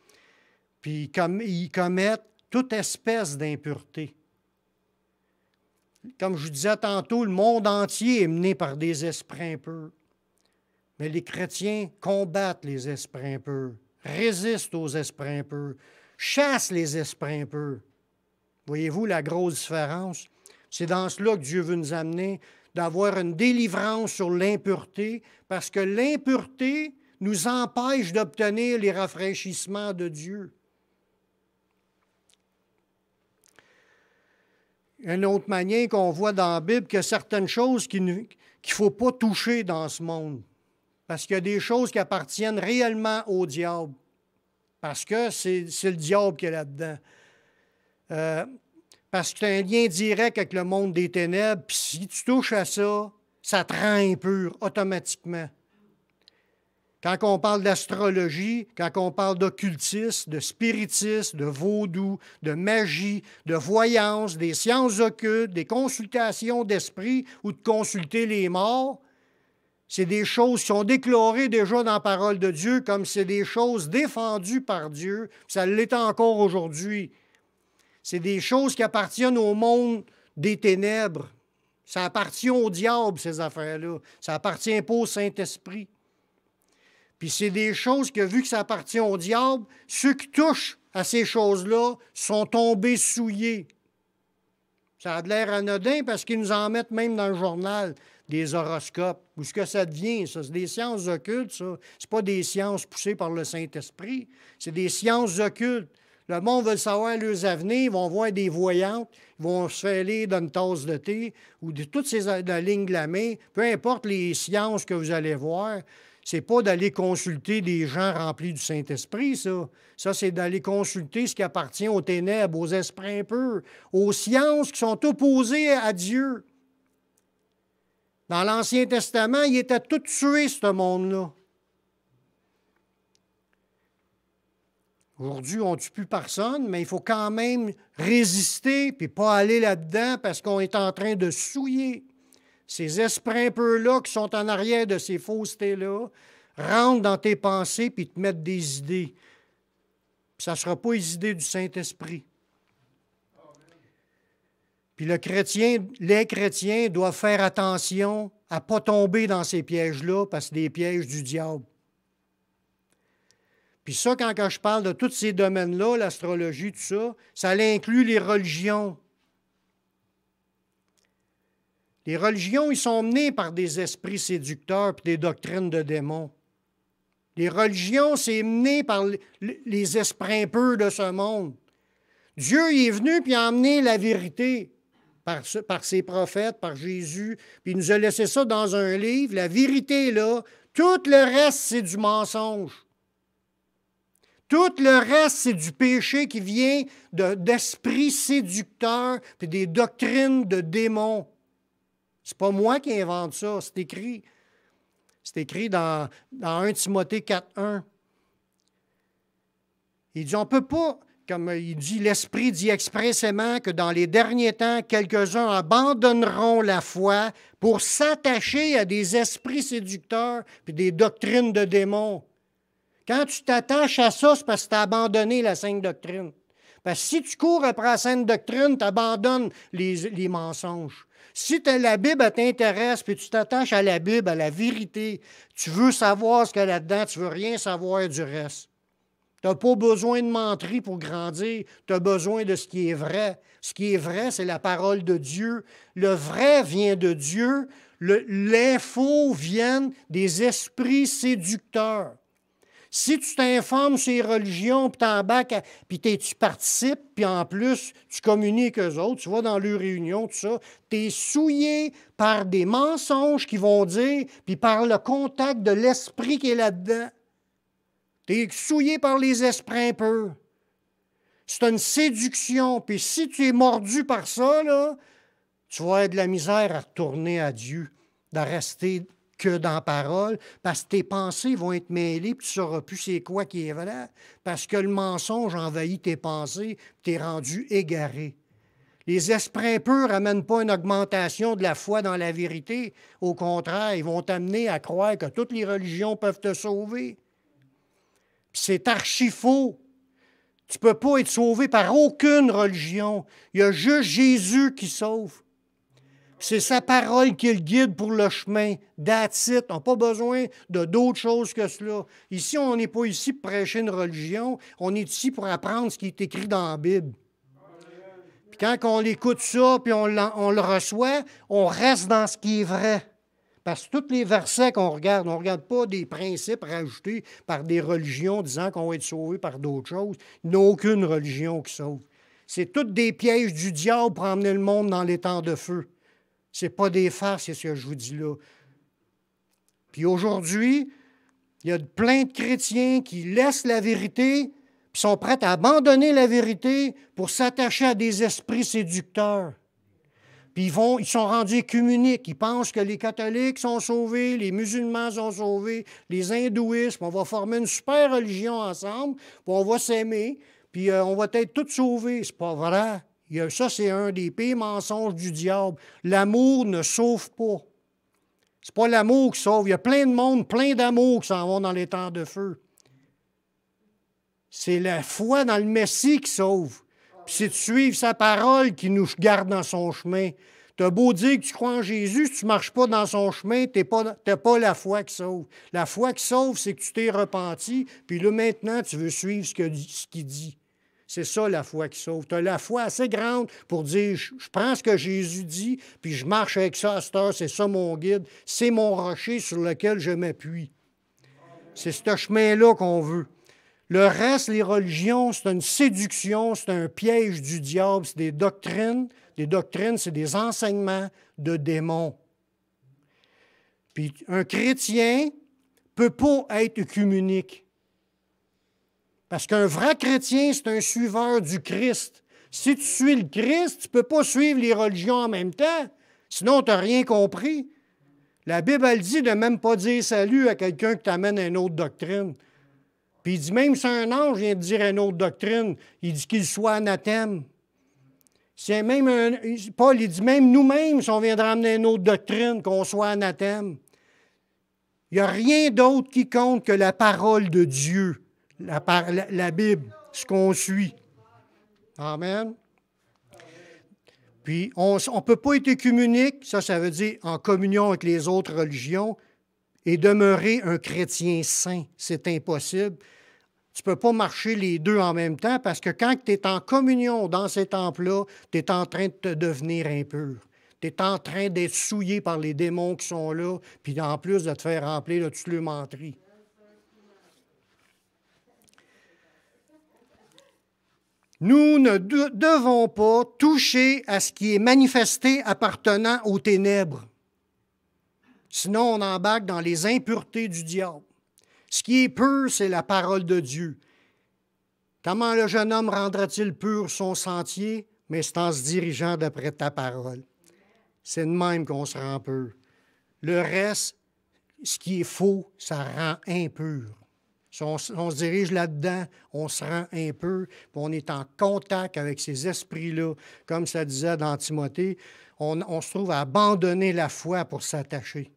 Puis ils commettent toute espèce d'impureté. Comme je vous disais tantôt, le monde entier est mené par des esprits impurs. Mais les chrétiens combattent les esprits impurs, résistent aux esprits impurs, chassent les esprits impurs. Voyez-vous la grosse différence? C'est dans cela que Dieu veut nous amener, d'avoir une délivrance sur l'impureté, parce que l'impureté nous empêche d'obtenir les rafraîchissements de Dieu. Une autre manière qu'on voit dans la Bible, qu'il y a certaines choses qu'il ne faut pas toucher dans ce monde. Parce qu'il y a des choses qui appartiennent réellement au diable. Parce que c'est le diable qui est là-dedans. Parce que tu as un lien direct avec le monde des ténèbres, puis si tu touches à ça, ça te rend impur automatiquement. Quand on parle d'astrologie, quand on parle d'occultisme, de spiritisme, de vaudou, de magie, de voyance, des sciences occultes, des consultations d'esprit ou de consulter les morts, c'est des choses qui sont déclarées déjà dans la parole de Dieu comme c'est des choses défendues par Dieu. Ça l'est encore aujourd'hui. C'est des choses qui appartiennent au monde des ténèbres. Ça appartient au diable, ces affaires-là. Ça appartient pas au Saint-Esprit. Puis c'est des choses que, vu que ça appartient au diable, ceux qui touchent à ces choses-là sont tombés souillés. Ça a de l'air anodin parce qu'ils nous en mettent même dans le journal, des horoscopes. Où est-ce que ça devient, ça? C'est des sciences occultes, ça. C'est pas des sciences poussées par le Saint-Esprit. C'est des sciences occultes. Le monde veut savoir leurs avenirs, ils vont voir des voyantes, ils vont se faire lire dans une tasse de thé ou de toutes ces lignes de la main. Peu importe les sciences que vous allez voir, c'est pas d'aller consulter des gens remplis du Saint-Esprit, ça. Ça, c'est d'aller consulter ce qui appartient aux ténèbres, aux esprits impurs, aux sciences qui sont opposées à Dieu. Dans l'Ancien Testament, il était tout tué, ce monde-là. Aujourd'hui, on ne tue plus personne, mais il faut quand même résister et pas aller là-dedans parce qu'on est en train de souiller. Ces esprits impurs-là qui sont en arrière de ces faussetés-là rentrent dans tes pensées puis te mettent des idées. Puis ça ne sera pas les idées du Saint-Esprit. Puis les chrétiens doivent faire attention à ne pas tomber dans ces pièges-là parce que c'est des pièges du diable. Puis ça, quand je parle de tous ces domaines-là, l'astrologie, tout ça, ça inclut les religions. Les religions, ils sont menés par des esprits séducteurs et des doctrines de démons. Les religions, c'est mené par les esprits impurs de ce monde. Dieu il est venu puis a emmené la vérité. par ses prophètes, par Jésus. Puis il nous a laissé ça dans un livre. La vérité est là. Tout le reste, c'est du mensonge. Tout le reste, c'est du péché qui vient d'esprits séducteurs et des doctrines de démons. C'est pas moi qui invente ça, c'est écrit. C'est écrit dans 1 Timothée 4.1. Il dit, on ne peut pas, comme il dit, l'Esprit dit expressément que dans les derniers temps, quelques-uns abandonneront la foi pour s'attacher à des esprits séducteurs et des doctrines de démons. Quand tu t'attaches à ça, c'est parce que tu as abandonné la sainte doctrine. Parce que si tu cours après la sainte doctrine, tu abandonnes les mensonges. Si la Bible t'intéresse, puis tu t'attaches à la Bible, à la vérité, tu veux savoir ce qu'il y a là-dedans, tu ne veux rien savoir du reste. Tu n'as pas besoin de menterie pour grandir, tu as besoin de ce qui est vrai. Ce qui est vrai, c'est la parole de Dieu. Le vrai vient de Dieu, l'info vient des esprits séducteurs. Si tu t'informes sur les religions, puis tu participes, puis en plus, tu communiques avec eux autres, tu vas dans leurs réunions, tout ça, tu es souillé par des mensonges qu'ils vont dire, puis par le contact de l'esprit qui est là-dedans. Tu es souillé par les esprits impurs. C'est une séduction, puis si tu es mordu par ça, là, tu vas avoir de la misère à retourner à Dieu, de rester que dans la parole, parce que tes pensées vont être mêlées, puis tu ne sauras plus c'est quoi qui est vrai, parce que le mensonge envahit tes pensées, puis tu es rendu égaré. Les esprits impurs n'amènent pas une augmentation de la foi dans la vérité. Au contraire, ils vont t'amener à croire que toutes les religions peuvent te sauver. Puis c'est archi faux. Tu ne peux pas être sauvé par aucune religion. Il y a juste Jésus qui sauve. C'est sa parole qui est le guide pour le chemin. That's it. On n'a pas besoin de d'autres choses que cela. Ici, on n'est pas ici pour prêcher une religion. On est ici pour apprendre ce qui est écrit dans la Bible. Puis quand on écoute ça, puis on le reçoit, on reste dans ce qui est vrai. Parce que tous les versets qu'on regarde, on ne regarde pas des principes rajoutés par des religions disant qu'on va être sauvé par d'autres choses. Il n'y a aucune religion qui sauve. C'est toutes des pièges du diable pour emmener le monde dans les temps de feu. Ce n'est pas des farces, c'est ce que je vous dis là. Puis aujourd'hui, il y a plein de chrétiens qui laissent la vérité, puis sont prêts à abandonner la vérité pour s'attacher à des esprits séducteurs. Puis ils sont rendus écuméniques. Ils pensent que les catholiques sont sauvés, les musulmans sont sauvés, les hindouistes, on va former une super religion ensemble, puis on va s'aimer, puis on va être tous sauvés. C'est pas vrai. Ça, c'est un des pires mensonges du diable. L'amour ne sauve pas. C'est pas l'amour qui sauve. Il y a plein de monde, plein d'amour qui s'en vont dans les temps de feu. C'est la foi dans le Messie qui sauve. Puis c'est de suivre sa parole qui nous garde dans son chemin. Tu as beau dire que tu crois en Jésus, si tu ne marches pas dans son chemin, tu n'as pas la foi qui sauve. La foi qui sauve, c'est que tu t'es repenti, puis là, maintenant, tu veux suivre ce qu'il dit. C'est ça, la foi qui sauve. Tu as la foi assez grande pour dire, je prends ce que Jésus dit, puis je marche avec ça à cette heure, c'est ça mon guide, c'est mon rocher sur lequel je m'appuie. C'est ce chemin-là qu'on veut. Le reste, les religions, c'est une séduction, c'est un piège du diable, c'est des doctrines. Des doctrines, c'est des enseignements de démons. Puis un chrétien ne peut pas être œcuménique. Parce qu'un vrai chrétien, c'est un suiveur du Christ. Si tu suis le Christ, tu ne peux pas suivre les religions en même temps. Sinon, tu n'as rien compris. La Bible, elle dit de même pas dire salut à quelqu'un qui t'amène à une autre doctrine. Puis il dit, même si un ange vient de dire une autre doctrine, il dit qu'il soit anathème. Paul, il dit, même nous-mêmes, si on viendrait amener une autre doctrine, qu'on soit anathème. Il n'y a rien d'autre qui compte que la parole de Dieu, la Bible, ce qu'on suit. Amen. Puis, on ne peut pas être œcuménique, ça veut dire en communion avec les autres religions, et demeurer un chrétien saint. C'est impossible. Tu ne peux pas marcher les deux en même temps parce que quand tu es en communion dans ces temples-là, tu es en train de te devenir impur. Tu es en train d'être souillé par les démons qui sont là, puis en plus de te faire remplir de toutes les menteries. Nous ne devons pas toucher à ce qui est manifesté appartenant aux ténèbres. Sinon, on embarque dans les impuretés du diable. Ce qui est pur, c'est la parole de Dieu. Comment le jeune homme rendra-t-il pur son sentier? Mais c'est en se dirigeant d'après ta parole. C'est de même qu'on se rend pur. Le reste, ce qui est faux, ça rend impur. Si on se dirige là-dedans, on se rend impur, puis on est en contact avec ces esprits-là. Comme ça disait dans Timothée, on se trouve à abandonner la foi pour s'attacher.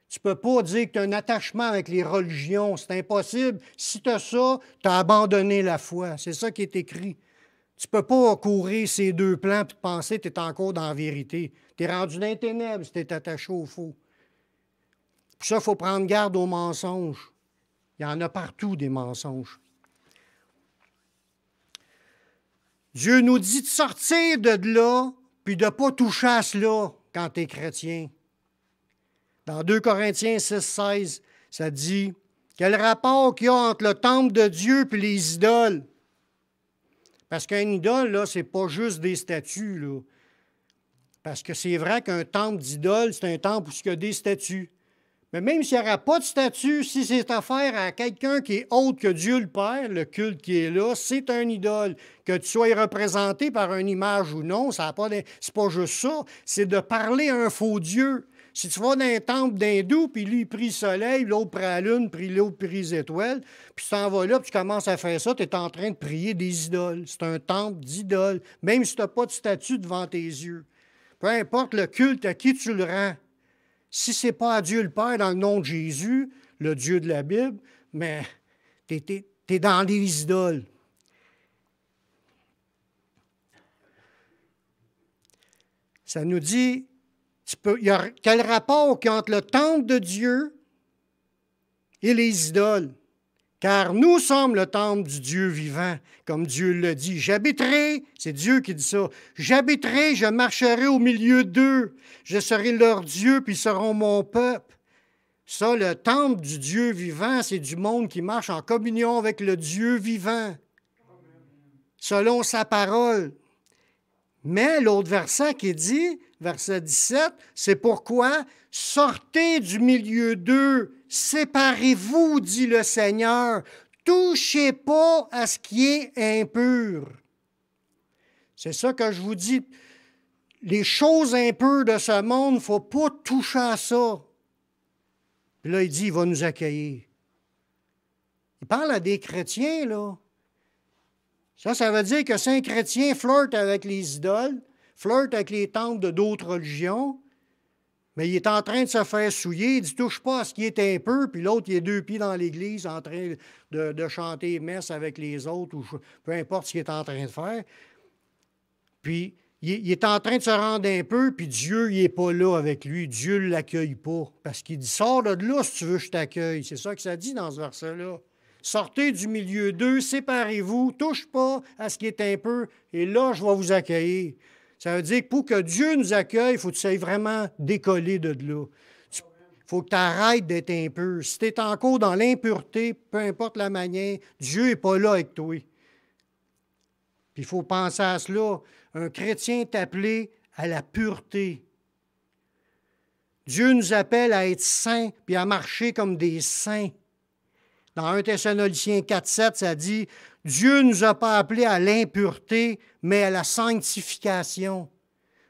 Tu ne peux pas dire que tu as un attachement avec les religions. C'est impossible. Si tu as ça, tu as abandonné la foi. C'est ça qui est écrit. Tu ne peux pas courir ces deux plans et penser que tu es encore dans la vérité. Tu es rendu dans les ténèbres si tu es attaché au faux. Puis ça, il faut prendre garde aux mensonges. Il y en a partout des mensonges. Dieu nous dit de sortir de là puis de ne pas toucher à cela quand tu es chrétien. Dans 2 Corinthiens 6,16, ça dit « Quel rapport qu'il y a entre le temple de Dieu et les idoles? » Parce qu'un idole, là, ce n'est pas juste des statues, là. Parce que c'est vrai qu'un temple d'idole, c'est un temple où il y a des statues. Mais même s'il n'y aura pas de statue, si c'est affaire à quelqu'un qui est autre que Dieu le Père, le culte qui est là, c'est un idole. Que tu sois représenté par une image ou non, c'est pas juste ça, c'est de parler à un faux Dieu. Si tu vas dans un temple d'hindou, puis lui, il prie le soleil, l'autre prie la lune, puis l'autre prie les étoiles, puis tu t'en vas là, puis tu commences à faire ça, tu es en train de prier des idoles. C'est un temple d'idoles, même si tu n'as pas de statue devant tes yeux. Peu importe le culte à qui tu le rends. Si ce n'est pas à Dieu le Père dans le nom de Jésus, le Dieu de la Bible, mais tu es dans les idoles. Ça nous dit, il y a quel rapport entre le temple de Dieu et les idoles? Car nous sommes le temple du Dieu vivant, comme Dieu le dit. J'habiterai, c'est Dieu qui dit ça, j'habiterai, je marcherai au milieu d'eux, je serai leur Dieu, puis ils seront mon peuple. Ça, le temple du Dieu vivant, c'est du monde qui marche en communion avec le Dieu vivant, selon sa parole. Mais l'autre verset qui dit, verset 17, c'est pourquoi sortez du milieu d'eux, séparez-vous, dit le Seigneur, touchez pas à ce qui est impur. C'est ça que je vous dis. Les choses impures de ce monde, il ne faut pas toucher à ça. Puis là, il dit, il va nous accueillir. Il parle à des chrétiens, là. Ça veut dire que si un chrétien flirte avec les idoles, flirte avec les temples d'autres religions, mais il est en train de se faire souiller, il dit « touche pas à ce qui est impur », puis l'autre, il est deux pieds dans l'église en train de chanter messe avec les autres, ou peu importe ce qu'il est en train de faire. Puis, il est en train de se rendre un peu, puis Dieu, il n'est pas là avec lui. Dieu ne l'accueille pas. Parce qu'il dit « sors de là si tu veux, je t'accueille ». C'est ça que ça dit dans ce verset-là. Sortez du milieu d'eux, séparez-vous, touche pas à ce qui est impur, et là, je vais vous accueillir. Ça veut dire que pour que Dieu nous accueille, il faut que tu ailles vraiment décoller de là. Il faut que tu arrêtes d'être impur. Si tu es encore dans l'impureté, peu importe la manière, Dieu n'est pas là avec toi. Puis il faut penser à cela. Un chrétien est appelé à la pureté. Dieu nous appelle à être saints puis à marcher comme des saints. Dans 1 Thessaloniciens 4,7, ça dit « Dieu ne nous a pas appelés à l'impureté, mais à la sanctification. »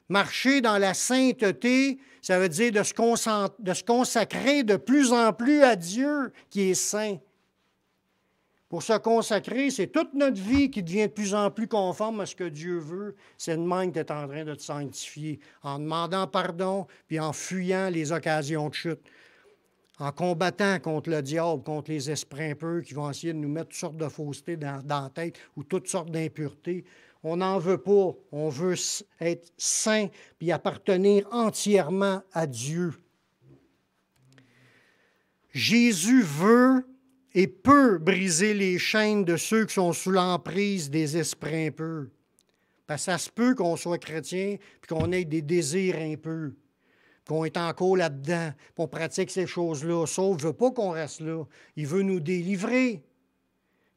Marcher dans la sainteté, ça veut dire de se consacrer de plus en plus à Dieu qui est saint. Pour se consacrer, c'est toute notre vie qui devient de plus en plus conforme à ce que Dieu veut. C'est de même que tu es en train de te sanctifier, en demandant pardon, puis en fuyant les occasions de chute. En combattant contre le diable, contre les esprits impurs qui vont essayer de nous mettre toutes sortes de faussetés dans la tête ou toutes sortes d'impuretés. On n'en veut pas. On veut être saint puis appartenir entièrement à Dieu. Jésus veut et peut briser les chaînes de ceux qui sont sous l'emprise des esprits impurs. Parce que ça se peut qu'on soit chrétien puis qu'on ait des désirs impurs. Qu'on est encore là-dedans, qu'on pratique ces choses-là. Sauf qu'il ne veut pas qu'on reste là. Il veut nous délivrer.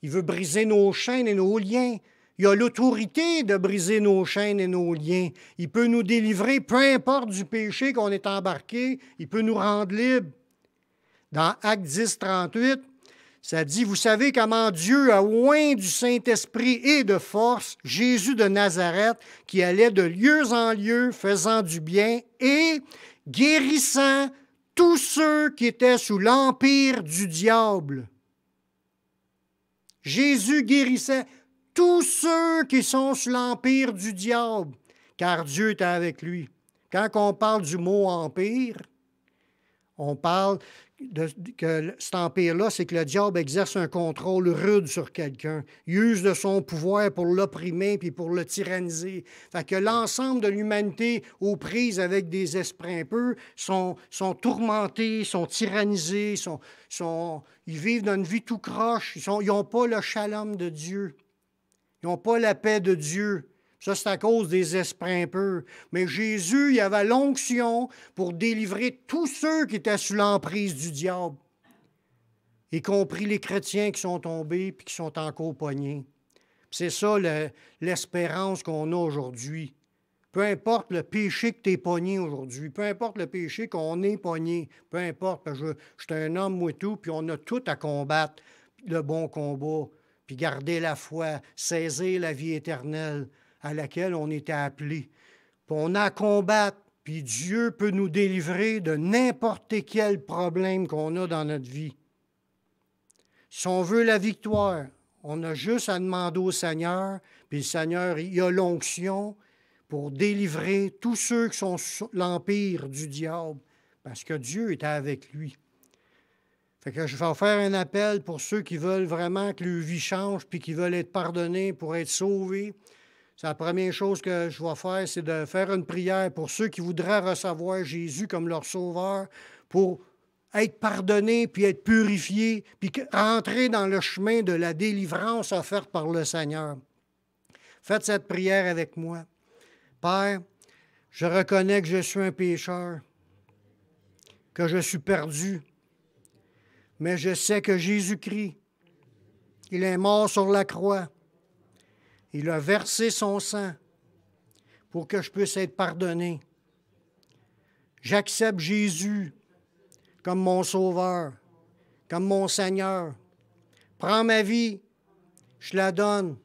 Il veut briser nos chaînes et nos liens. Il a l'autorité de briser nos chaînes et nos liens. Il peut nous délivrer, peu importe du péché qu'on est embarqué, il peut nous rendre libres. Dans Actes 10, 38, ça dit, vous savez comment Dieu a oint du Saint-Esprit et de force Jésus de Nazareth, qui allait de lieu en lieu, faisant du bien et guérissant tous ceux qui étaient sous l'empire du diable. Jésus guérissait tous ceux qui sont sous l'empire du diable, car Dieu était avec lui. Quand on parle du mot empire, on parle que cet empire-là, c'est que le diable exerce un contrôle rude sur quelqu'un. Il use de son pouvoir pour l'opprimer puis pour le tyranniser. Fait que l'ensemble de l'humanité aux prises avec des esprits impurs sont tourmentés, sont tyrannisés, ils vivent dans une vie tout croche. Ils n'ont pas le shalom de Dieu. Ils n'ont pas la paix de Dieu. Ça, c'est à cause des esprits impurs. Mais Jésus, il avait l'onction pour délivrer tous ceux qui étaient sous l'emprise du diable, y compris les chrétiens qui sont tombés et qui sont encore poignés. C'est ça l'espérance qu'on a aujourd'hui. Peu importe le péché que tu es pogné aujourd'hui, peu importe le péché qu'on est pogné, peu importe, parce que je suis un homme, moi tout, puis on a tout à combattre le bon combat, puis garder la foi, saisir la vie éternelle à laquelle on était appelé. Puis on a à combattre, puis Dieu peut nous délivrer de n'importe quel problème qu'on a dans notre vie. Si on veut la victoire, on a juste à demander au Seigneur, puis le Seigneur, il a l'onction pour délivrer tous ceux qui sont sous l'empire du diable, parce que Dieu était avec lui. Fait que je vais faire un appel pour ceux qui veulent vraiment que leur vie change, puis qui veulent être pardonnés pour être sauvés. C'est la première chose que je vais faire, c'est de faire une prière pour ceux qui voudraient recevoir Jésus comme leur sauveur, pour être pardonnés, puis être purifiés, puis rentrer dans le chemin de la délivrance offerte par le Seigneur. Faites cette prière avec moi. Père, je reconnais que je suis un pécheur, que je suis perdu, mais je sais que Jésus-Christ, il est mort sur la croix. Il a versé son sang pour que je puisse être pardonné. J'accepte Jésus comme mon sauveur, comme mon Seigneur. Prends ma vie, je la donne.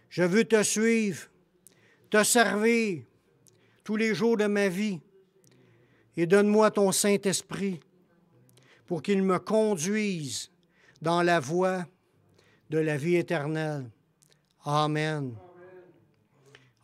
Je veux te suivre, te servir tous les jours de ma vie. Et donne-moi ton Saint-Esprit pour qu'il me conduise dans la voie de la vie éternelle. Amen.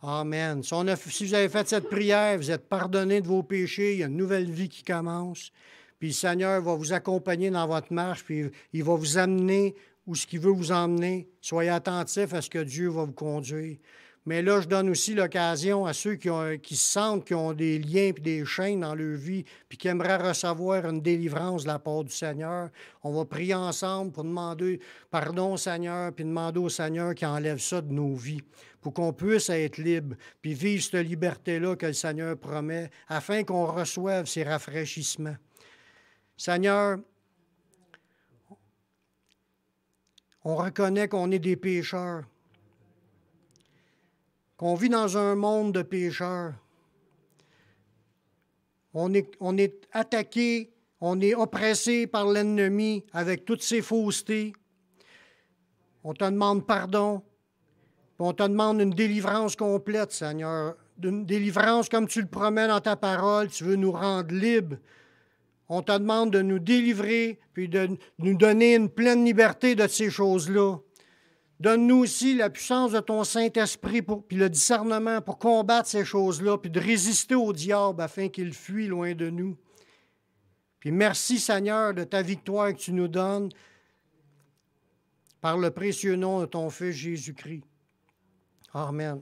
Amen. Si vous avez fait cette prière, vous êtes pardonnés de vos péchés, il y a une nouvelle vie qui commence. Puis le Seigneur va vous accompagner dans votre marche, puis il va vous amener où ce qu'il veut vous emmener. Soyez attentifs à ce que Dieu va vous conduire. Mais là, je donne aussi l'occasion à ceux qui sentent qu'ils ont des liens et des chaînes dans leur vie, puis qui aimeraient recevoir une délivrance de la part du Seigneur. On va prier ensemble pour demander pardon au Seigneur, puis demander au Seigneur qu'il enlève ça de nos vies, pour qu'on puisse être libre, puis vivre cette liberté-là que le Seigneur promet, afin qu'on reçoive ces rafraîchissements. Seigneur, on reconnaît qu'on est des pécheurs, qu'on vit dans un monde de pécheurs. On est attaqué, on est oppressé par l'ennemi avec toutes ses faussetés. On te demande pardon, puis on te demande une délivrance complète, Seigneur. Une délivrance comme tu le promets dans ta parole, tu veux nous rendre libres. On te demande de nous délivrer, puis de nous donner une pleine liberté de ces choses-là. Donne-nous aussi la puissance de ton Saint-Esprit, puis le discernement pour combattre ces choses-là, puis de résister au diable afin qu'il fuit loin de nous. Puis merci, Seigneur, de ta victoire que tu nous donnes par le précieux nom de ton Fils Jésus-Christ. Amen.